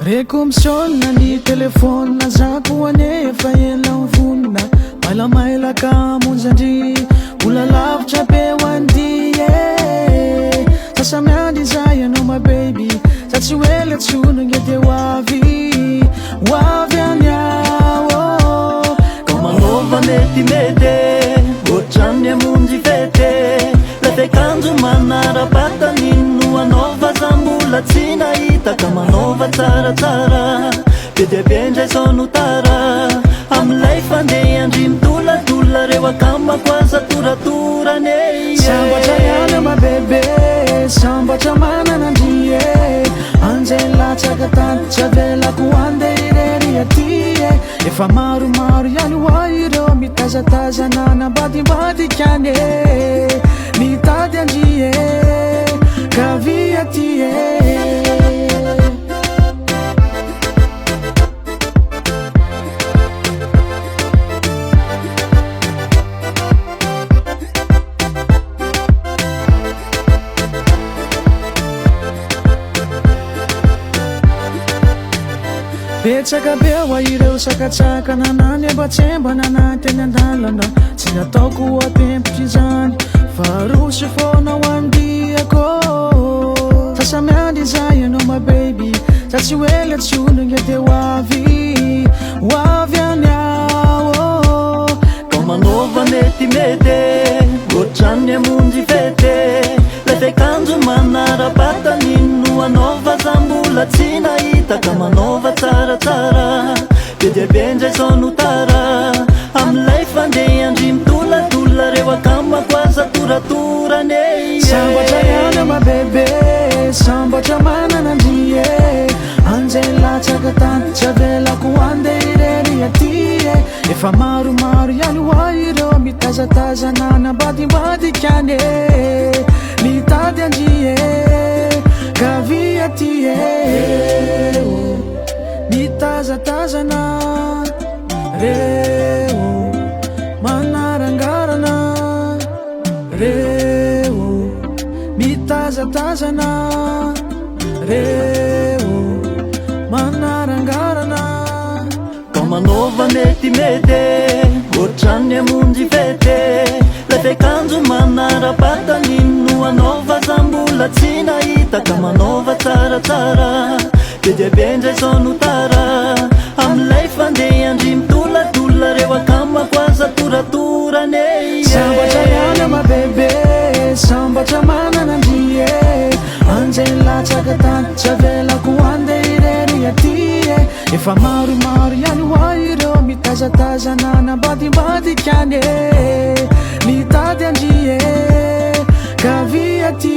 Rekomisiona ny telefona zako anefa ela vonona mailamaila ka monjandry mbola lavitra be hoandia sasa miady zay anao my baby sa tsy hoela tsonogna dia hoavy any ao ka manova metimety ohatrany amonjy fety lefiakanjo manara-bata nino anaova za mbola tsy nahita ka manova tsaratsara be dia be indray zao no tara amilay fandeha andry mitoladola reo akamako aza toratorany sambatra ihany my bebe sambatra mananandrie anjay latsaka tany tsy avelako andeha irery aty efa maromaro ihany hoa ireo mitazatazana nambadimbadikany mitady andrie kavy aty betsaka be hoa ireo sakatsaka nanany ambatsemba nanateny andalana tsy nataoko hoatempotra izany farosy fona ho andiako sasa miady zay anao my baby sa tsy hoela tsonogna dia hoavy any ao ka manova metimety ohatrany amonjy fety lefiakanjo manara-bata nino anaova za mbola tsy nahita ka manova tsaratsara be dia be indray zao no tara amilay fandeha andry mitoladola reo akamako aza toratorany sambatra ihany my bebe sambatra mananandrie anjay latsaka tany tsy avelako andeha irery aty efa maromaro ihany hoa ireo mitazatazana nambadimbadikany mitady andrie kavy aty mitazatazana reo manarangarana reo mitazatazana reo manarangarana ka manova metimety ohatrany amonjy fety lefiakanjo manara-bata nino anaova za mbola tsy nahita ka manova tsaratsara be dia be indray zao no tara amilay fandeha andry mitoladola reo akamako aza toratorany sambatra ihany my bebe sambatra mananandrie anjay latsaka tany tsy avelako andeha irery aty efa maromaro ihany hoa ireo mitazatazana nambadimbadikany mitady andrie kavy aty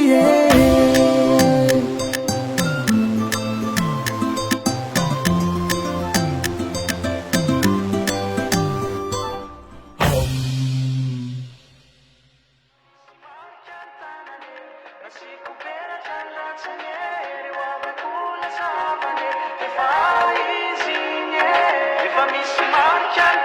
If I miss you, I can't